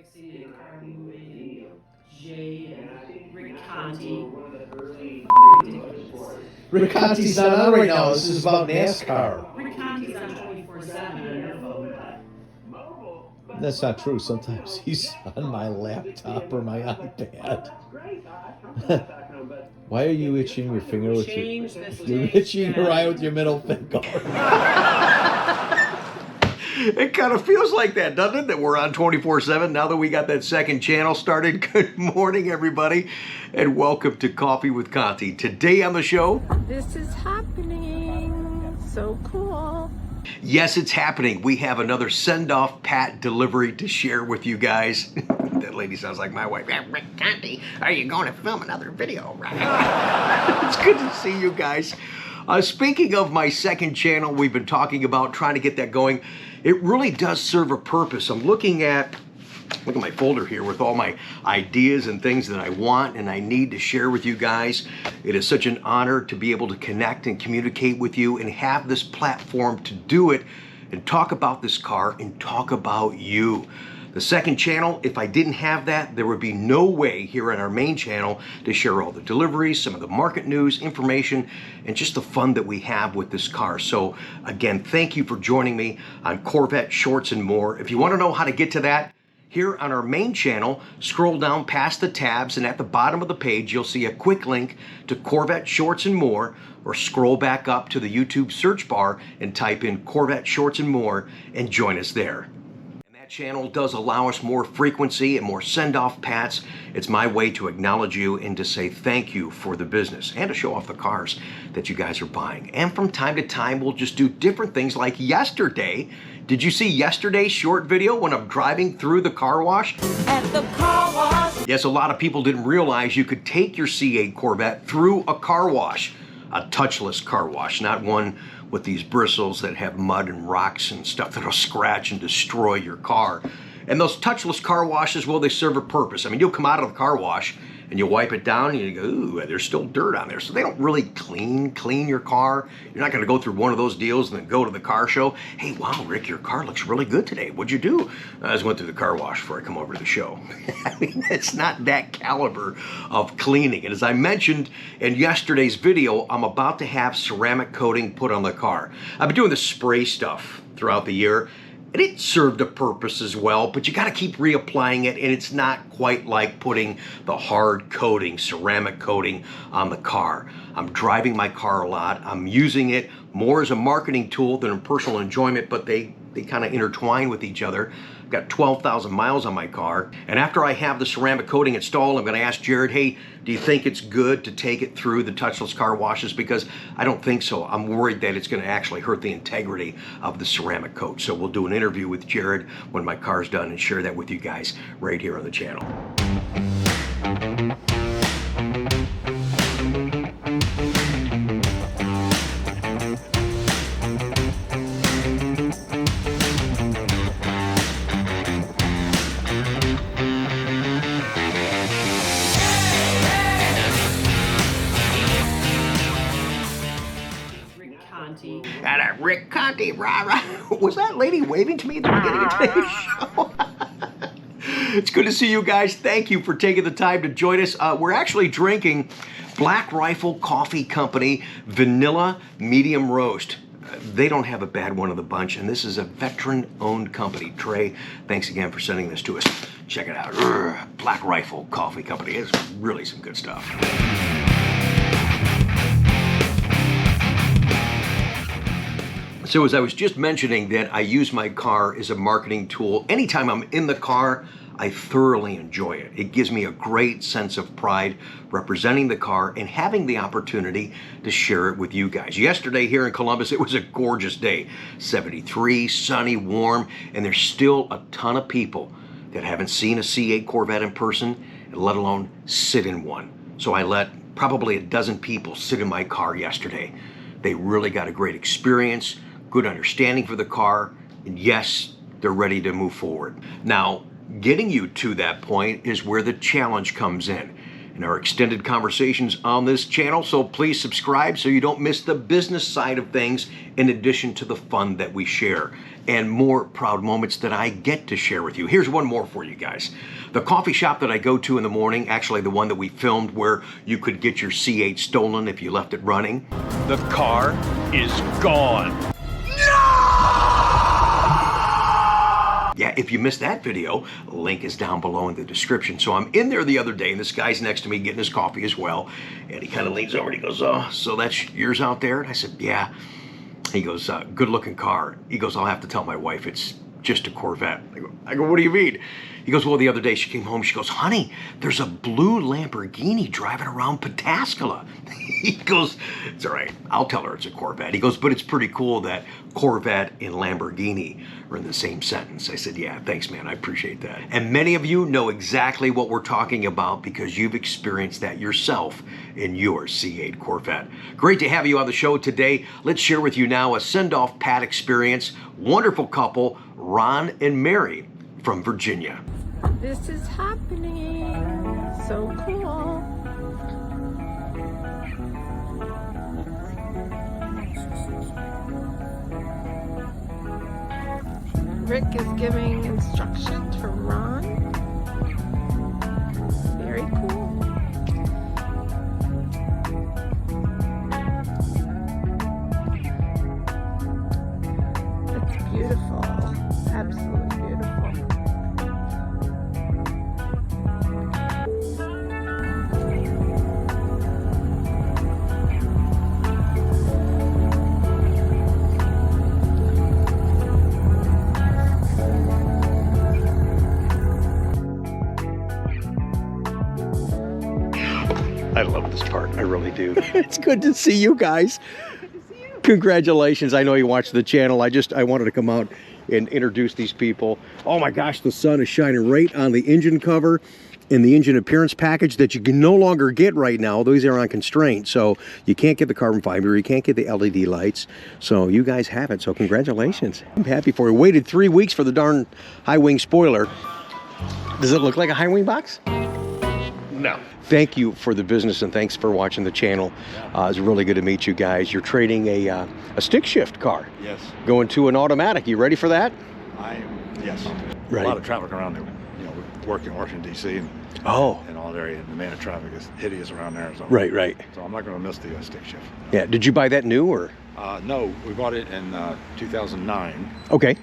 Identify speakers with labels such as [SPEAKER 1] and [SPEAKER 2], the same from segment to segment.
[SPEAKER 1] fixing and car moving and Jay and Rick Conti.
[SPEAKER 2] Rick Conti's not on right now. This is about NASCAR.
[SPEAKER 1] Rick Conti's on 24/7 on your phone, but
[SPEAKER 2] That's not true. Sometimes he's on my laptop or my iPad. Why are you itching your finger with you're itching your eye with your middle finger?
[SPEAKER 3] It kind of feels like that, doesn't it? That we're on 24/7 now that we got that second channel started. Good morning, everybody, and welcome to Coffee with Conti. Today on the show,
[SPEAKER 4] this is happening. So cool.
[SPEAKER 3] Yes, it's happening. We have another send-off Pat delivery to share with you guys. That lady sounds like my wife. Rick Conti, are you going to film another video? It's good to see you guys. Speaking of my second channel, we've been talking about trying to get that going. It really does serve a purpose. I'm looking at my folder here with all my ideas and things that I want and I need to share with you guys. It is such an honor to be able to connect and communicate with you and have this platform to do it and talk about this car and talk about you. The second channel, if I didn't have that, there would be no way here on our main channel to share all the deliveries, some of the market news, information, and just the fun that we have with this car. So again, thank you for joining me on Corvette Shorts and More. If you want to know how to get to that, here on our main channel, scroll down past the tabs and at the bottom of the page, you'll see a quick link to Corvette Shorts and More, or scroll back up to the YouTube search bar and type in Corvette Shorts and More and join us there. That channel does allow us more frequency and more send-off Pats. It's my way to acknowledge you and to say thank you for the business and to show off the cars that you guys are buying. And from time to time, we'll just do different things like yesterday. Did you see yesterday's short video when I'm driving through the car wash?
[SPEAKER 4] At the car wash.
[SPEAKER 3] Yes, a lot of people didn't realize you could take your C8 Corvette through a car wash, a touchless car wash, not one with these bristles that have mud and rocks and stuff that'll scratch and destroy your car. And those touchless car washes, well, they serve a purpose. I mean, you'll come out of the car wash and you wipe it down and you go, ooh, there's still dirt on there. So they don't really clean your car. You're not gonna go through one of those deals and then go to the car show. Hey, wow, Rick, your car looks really good today. What'd you do? I just went through the car wash before I come over to the show. I mean, it's not that caliber of cleaning. And as I mentioned in yesterday's video, I'm about to have ceramic coating put on the car. I've been doing the spray stuff throughout the year, and it served a purpose as well, but you gotta keep reapplying it, and it's not quite like putting the hard coating, ceramic coating on the car. I'm driving my car a lot. I'm using it more as a marketing tool than a personal enjoyment, but they kind of intertwine with each other. I've got 12,000 miles on my car, and after I have the ceramic coating installed, I'm gonna ask Jared, hey, do you think it's good to take it through the touchless car washes? Because I don't think so. I'm worried that it's gonna actually hurt the integrity of the ceramic coat. So we'll do an interview with Jared when my car's done and share that with you guys right here on the channel. And Rick Conti, rah. Was that lady waving to me at the beginning of today's show? It's good to see you guys. Thank you for taking the time to join us. We're actually drinking Black Rifle Coffee Company Vanilla Medium Roast. They don't have a bad one of the bunch, and this is a veteran-owned company. Trey, thanks again for sending this to us. Check it out. Black Rifle Coffee Company. It's really some good stuff. So as I was just mentioning that I use my car as a marketing tool, anytime I'm in the car, I thoroughly enjoy it. It gives me a great sense of pride representing the car and having the opportunity to share it with you guys. Yesterday here in Columbus, it was a gorgeous day. 73, sunny, warm, and there's still a ton of people that haven't seen a C8 Corvette in person, let alone sit in one. So I let probably a dozen people sit in my car yesterday. They really got a great experience, good understanding for the car, and yes, they're ready to move forward. Now, getting you to that point is where the challenge comes in. Our extended conversations on this channel, so please subscribe so you don't miss the business side of things in addition to the fun that we share. and more proud moments that I get to share with you. Here's one more for you guys. The coffee shop that I go to in the morning, actually the one that we filmed where you could get your C8 stolen if you left it running.
[SPEAKER 5] The car is gone.
[SPEAKER 3] Yeah, if you missed that video, link is down below in the description. So I'm in there the other day, and this guy's next to me getting his coffee as well. And he kind of leans over and he goes, "Oh, so that's yours out there?" And I said, "Yeah." He goes, "Good looking car." He goes, "I'll have to tell my wife it's just a Corvette." I go, "What do you mean?" He goes, "Well, the other day she came home, she goes, 'Honey, there's a blue Lamborghini driving around Pataskala.'" He goes, "It's all right, I'll tell her it's a Corvette." He goes, "But it's pretty cool that Corvette and Lamborghini are in the same sentence." I said, "Yeah, thanks, man, I appreciate that." And many of you know exactly what we're talking about because you've experienced that yourself in your C8 Corvette. Great to have you on the show today. Let's share with you now a send-off Pat experience. Wonderful couple, Ron and Mary from Virginia.
[SPEAKER 4] This is happening. So cool. Rick is giving instruction to Ron. Very cool. It's beautiful. Absolutely beautiful.
[SPEAKER 3] I love this part, I really do. It's good to see you guys. Congratulations, I know you watch the channel. I wanted to come out and introduce these people. Oh my gosh, the sun is shining right on the engine cover and the engine appearance package that you can no longer get right now. Those are on constraint, so you can't get the carbon fiber, you can't get the LED lights. So you guys have it, so congratulations. I'm happy for you. Waited 3 weeks for the darn high wing spoiler. Does it look like a high wing box? No. Thank you for the business and thanks for watching the channel. It's really good to meet you guys. You're trading a stick shift car.
[SPEAKER 5] Yes.
[SPEAKER 3] Going to an automatic. You ready for that?
[SPEAKER 5] I am, yes.
[SPEAKER 3] Right.
[SPEAKER 5] A lot of traffic around there. You know, we work in Washington, D.C. and all that area. And the man of traffic is hideous around there. So,
[SPEAKER 3] Right.
[SPEAKER 5] So I'm not going to miss the stick shift.
[SPEAKER 3] Yeah. Did you buy that new or?
[SPEAKER 5] No, we bought it in 2009.
[SPEAKER 3] Okay.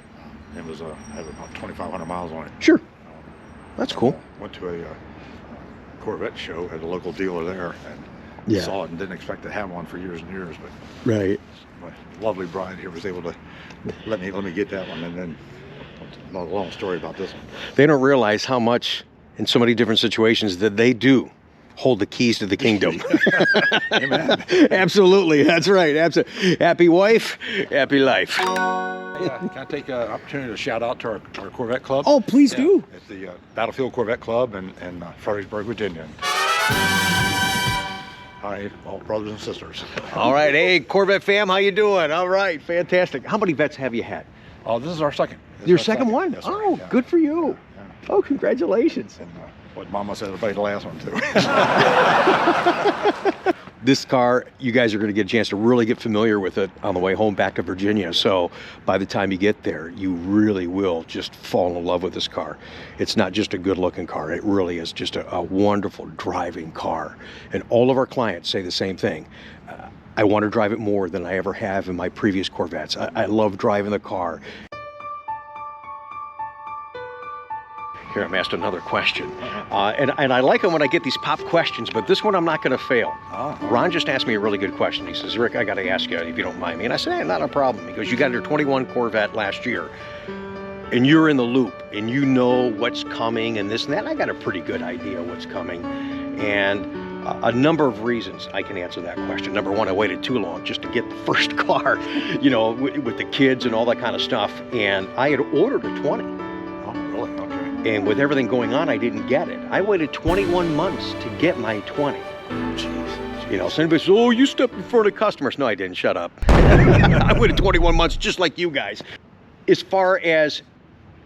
[SPEAKER 5] It was had about 2,500 miles on it.
[SPEAKER 3] Sure. That's cool.
[SPEAKER 5] Went to a Corvette show at a local dealer there and saw it and didn't expect to have one for years and years, but
[SPEAKER 3] Right.
[SPEAKER 5] my lovely bride here was able to let me get that one, and then a long story about this one.
[SPEAKER 3] They don't realize how much in so many different situations that they do hold the keys to the kingdom.
[SPEAKER 5] Amen.
[SPEAKER 3] Absolutely. That's right. Absolutely. Happy wife, happy life.
[SPEAKER 5] Can I take an opportunity to shout out to our Corvette Club?
[SPEAKER 3] Oh, please do.
[SPEAKER 5] It's the Battlefield Corvette Club in Fredericksburg, Virginia. Hi, all brothers and sisters.
[SPEAKER 3] All right. Hey, Corvette fam, how you doing? All right. Fantastic. How many vets have you had?
[SPEAKER 5] Oh, this is our second.
[SPEAKER 3] Your second one?
[SPEAKER 5] Yes, sir.
[SPEAKER 3] Oh,
[SPEAKER 5] Yeah.
[SPEAKER 3] good for you.
[SPEAKER 5] Yeah.
[SPEAKER 3] Oh, congratulations.
[SPEAKER 5] And what Mama said about the last one, too.
[SPEAKER 3] This car, you guys are going to get a chance to really get familiar with it on the way home back to Virginia. So by the time you get there, you really will just fall in love with this car. It's not just a good looking car. It really is just a wonderful driving car. And all of our clients say the same thing. I want to drive it more than I ever have in my previous Corvettes. I love driving the car. Here, I'm asked another question. And I like them when I get these pop questions, but this one I'm not going to fail. Ron just asked me a really good question. He says, "Rick, I got to ask you if you don't mind me." And I said, "Hey, not a problem." He goes, "You got your 21 Corvette last year, and you're in the loop, and you know what's coming and this and that." And I got a pretty good idea what's coming. And a number of reasons I can answer that question. Number one, I waited too long just to get the first car, you know, with the kids and all that kind of stuff. And I had ordered a 20.
[SPEAKER 5] Oh, really? Okay.
[SPEAKER 3] And with everything going on, I didn't get it. I waited 21 months to get my 20.
[SPEAKER 5] Jeez.
[SPEAKER 3] You know, so anybody says, "Oh, you stepped in front of customers." No, I didn't. Shut up. I waited 21 months just like you guys. As far as,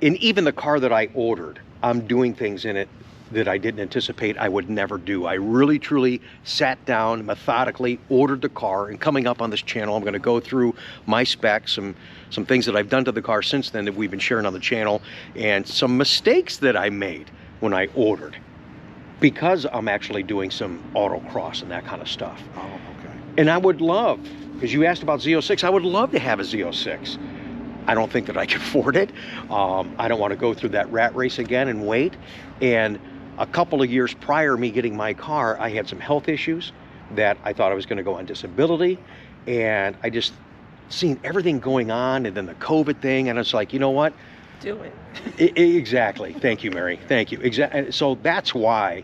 [SPEAKER 3] in even the car that I ordered, I'm doing things in it that I didn't anticipate I would never do. I really, truly sat down methodically, ordered the car, and coming up on this channel, I'm going to go through my specs, some things that I've done to the car since then that we've been sharing on the channel, and some mistakes that I made when I ordered, because I'm actually doing some autocross and that kind of stuff.
[SPEAKER 5] Oh, okay.
[SPEAKER 3] And I would love, because you asked about Z06, I would love to have a Z06. I don't think that I can afford it. I don't want to go through that rat race again and wait. And a couple of years prior to me getting my car, I had some health issues that I thought I was going to go on disability. And I just seen everything going on, and then the COVID thing, and it's like, you know what?
[SPEAKER 4] Do it.
[SPEAKER 3] Exactly. Thank you, Mary. Thank you. Exactly. So that's why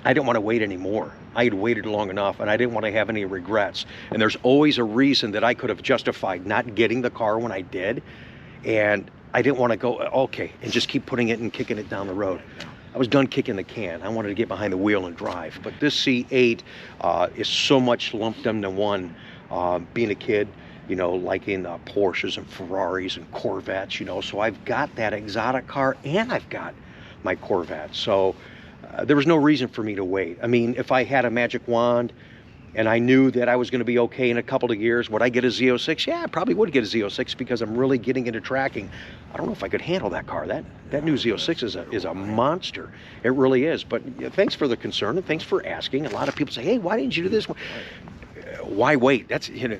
[SPEAKER 3] I didn't want to wait anymore. I had waited long enough, and I didn't want to have any regrets. And there's always a reason that I could have justified not getting the car when I did. And I didn't want to go, okay, and just keep putting it and kicking it down the road. I was done kicking the can. I wanted to get behind the wheel and drive. But this C8 is so much lumped into one. Being a kid, you know, liking Porsches and Ferraris and Corvettes, you know. So I've got that exotic car, and I've got my Corvette. So there was no reason for me to wait. I mean, if I had a magic wand and I knew that I was going to be okay in a couple of years, would I get a Z06? Yeah, I probably would get a Z06 because I'm really getting into tracking. I don't know if I could handle that car. That new Z06 is a monster. It really is. But thanks for the concern, and thanks for asking. A lot of people say, hey, why didn't you do this? Why wait? That's, you know,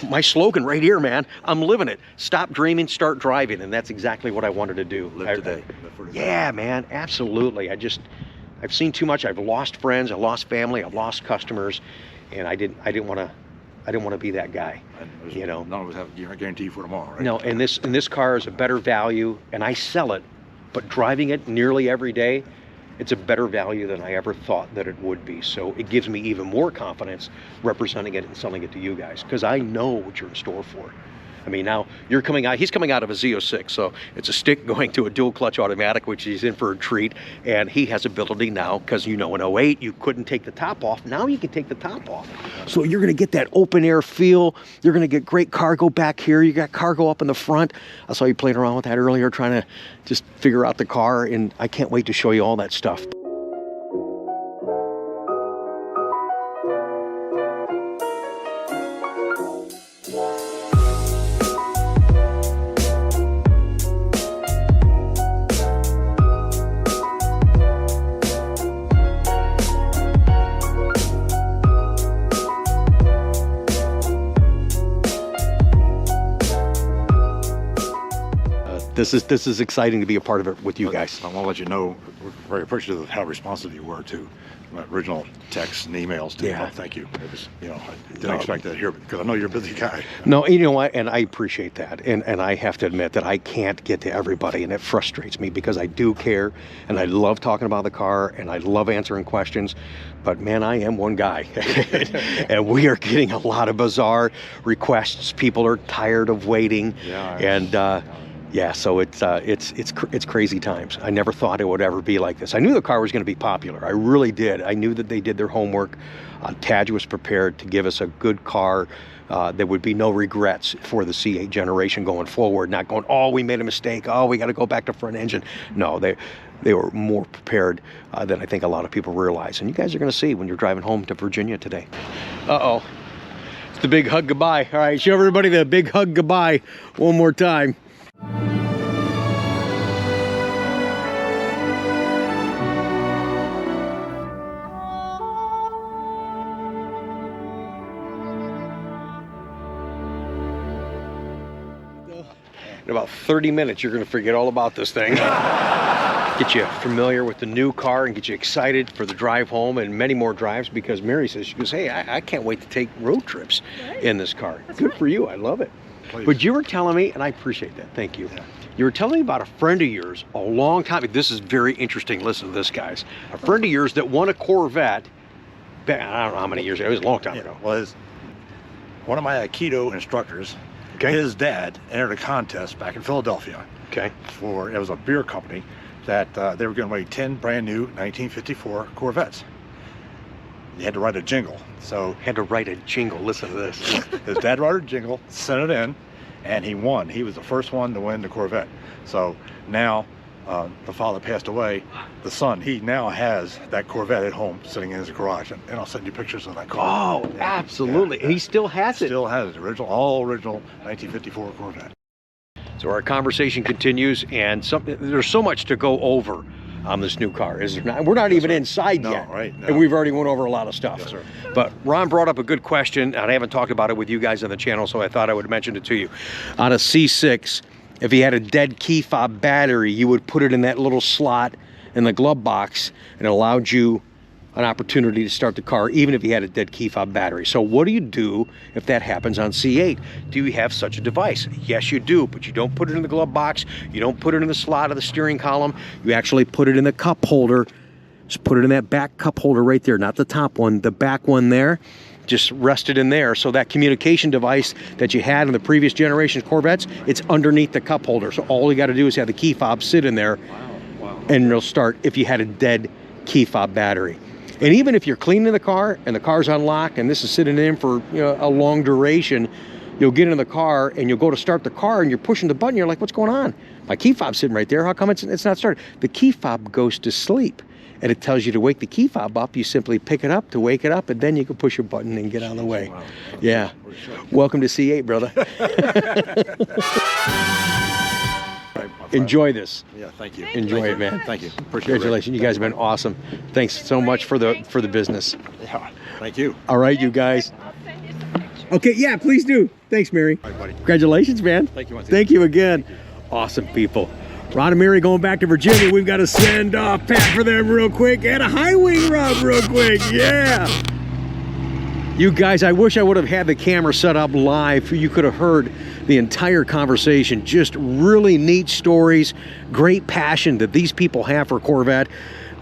[SPEAKER 3] my slogan right here, man. I'm living it. Stop dreaming, start driving. And that's exactly what I wanted to do.
[SPEAKER 5] Live today.
[SPEAKER 3] Yeah, man, absolutely. I've seen too much. I've lost friends, I lost family, I've lost customers, and I didn't want to be that guy. You know,
[SPEAKER 5] none of us have a guarantee for tomorrow, right?
[SPEAKER 3] No, and this car is a better value, and I sell it, but driving it nearly every day, it's a better value than I ever thought that it would be. So it gives me even more confidence representing it and selling it to you guys, because I know what you're in store for. I mean, now he's coming out of a Z06, so it's a stick going to a dual clutch automatic, which he's in for a treat. And he has ability now, because you know in 08 you couldn't take the top off. Now you can take the top off. So you're going to get that open air feel. You're going to get great cargo back here. You got cargo up in the front. I saw you playing around with that earlier, trying to just figure out the car, and I can't wait to show you all that stuff. This is exciting to be a part of it with you guys.
[SPEAKER 5] I want to let you know, we're very appreciative of how responsive you were to my original texts and emails to
[SPEAKER 3] Yeah.
[SPEAKER 5] you. Thank you. It was, you know, I didn't expect that here because I know you're a busy guy.
[SPEAKER 3] No, you know what, and I appreciate that, and I have to admit that I can't get to everybody, and it frustrates me because I do care, and I love talking about the car, and I love answering questions, but man, I am one guy, and we are getting a lot of bizarre requests. People are tired of waiting, yeah, so it's crazy times. I never thought it would ever be like this. I knew the car was going to be popular. I really did. I knew that they did their homework. Taj was prepared to give us a good car. There would be no regrets for the C8 generation going forward. Not going, oh, we made a mistake. Oh, we got to go back to front engine. No, they were more prepared than I think a lot of people realize. And you guys are going to see when you're driving home to Virginia today. Uh-oh. It's the big hug goodbye. All right, show everybody the big hug goodbye one more time. In about 30 minutes, you're going to forget all about this thing. Get you familiar with the new car and get you excited for the drive home and many more drives, because Mary says, she goes, hey, I can't wait to take road trips in this car. That's good for you. I love it.
[SPEAKER 5] Please.
[SPEAKER 3] But you were telling me, and I appreciate that. Thank you. Yeah. You were telling me about a friend of yours a long time. This is very interesting. Listen to this, guys. A friend of yours that won a Corvette. I don't know how many years ago. It was a long time ago.
[SPEAKER 5] Well, one of my Aikido instructors, his dad entered a contest back in Philadelphia.
[SPEAKER 3] Okay.
[SPEAKER 5] It was a beer company that they were giving away 10 brand new 1954 Corvettes. You had to write a jingle. So
[SPEAKER 3] had to write a jingle. Listen to this.
[SPEAKER 5] His dad wrote a jingle, sent it in, and he won. He was the first one to win the Corvette. So now the father passed away, the son, he now has that Corvette at home sitting in his garage, and I'll send you pictures of that car.
[SPEAKER 3] Oh, absolutely. And he still has it.
[SPEAKER 5] Still has it. All original 1954 Corvette.
[SPEAKER 3] So our conversation continues, and there's so much to go over on this new car, is there not? We're not even inside yet,
[SPEAKER 5] right? No.
[SPEAKER 3] And we've already went over a lot of stuff.
[SPEAKER 5] Yes, sir.
[SPEAKER 3] But Ron brought up a good question, and I haven't talked about it with you guys on the channel, so I thought I would mention it to you. On a C6, if you had a dead key fob battery, you would put it in that little slot in the glove box, and it allowed you an opportunity to start the car even if you had a dead key fob battery. So what do you do if that happens on C8? Do you have such a device? Yes, you do, but you don't put it in the glove box. You don't put it in the slot of the steering column. You actually put it in the cup holder. Just put it in that back cup holder right there, not the top one, the back one there. Just rest it in there. So that communication device that you had in the previous generation Corvettes, it's underneath the cup holder. So all you got to do is have the key fob sit in there, and it'll start if you had a dead key fob battery. And even if you're cleaning the car and the car's unlocked and this is sitting in for a long duration, you'll get in the car and you'll go to start the car and you're pushing the button. You're like, what's going on? My key fob's sitting right there. How come it's not started? The key fob goes to sleep, and it tells you to wake the key fob up. You simply pick it up to wake it up, and then you can push your button and get on the way. Wow. Yeah. Welcome to C8, brother. Enjoy this.
[SPEAKER 5] Yeah, thank you.
[SPEAKER 3] Enjoy it, man.
[SPEAKER 5] Thank you. Appreciate
[SPEAKER 3] Congratulations. You guys have been awesome. Thanks so much for the business.
[SPEAKER 5] Yeah, thank you.
[SPEAKER 3] All right, you guys. Okay, yeah, please do. Thanks, Mary.
[SPEAKER 5] All right, buddy.
[SPEAKER 3] Congratulations, man.
[SPEAKER 5] Thank you.
[SPEAKER 3] Thank you again. Awesome people. Ron and Mary going back to Virginia. We've got to send off Pat for them real quick and a high wing rub real quick. Yeah. You guys, I wish I would have had the camera set up live. You could have heard the entire conversation. Just really neat stories, great passion that these people have for Corvette.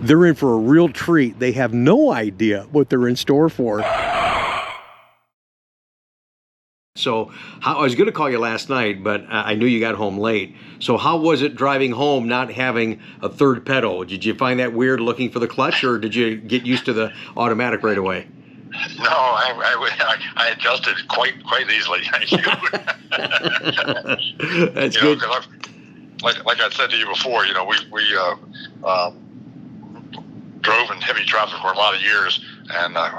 [SPEAKER 3] They're in for a real treat. They have no idea what they're in store for. So I was going to call you last night, but I knew you got home late. So how was it driving home not having a third pedal? Did you find that weird looking for the clutch, or did you get used to the automatic right away?
[SPEAKER 6] No, I adjusted quite easily. Thank you.
[SPEAKER 3] That's good.
[SPEAKER 6] Like I said to you before, we drove in heavy traffic for a lot of years, and a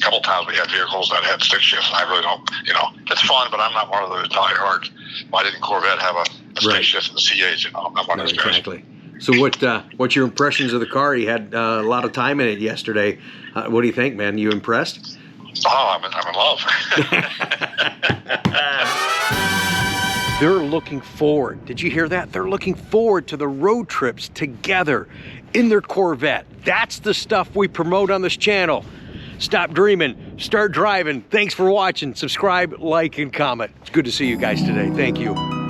[SPEAKER 6] couple times we had vehicles that had stick shifts. And I really don't, it's fun, but I'm not one of those diehards. Why didn't Corvette have a stick shift in the C8? I'm not one of those guys.
[SPEAKER 3] Exactly. So what's your impressions of the car? You had a lot of time in it yesterday. What do you think, man? You impressed?
[SPEAKER 6] Oh, I'm in love.
[SPEAKER 3] They're looking forward. Did you hear that? They're looking forward to the road trips together in their Corvette. That's the stuff we promote on this channel. Stop dreaming, start driving. Thanks for watching. Subscribe, like, and comment. It's good to see you guys today. Thank you.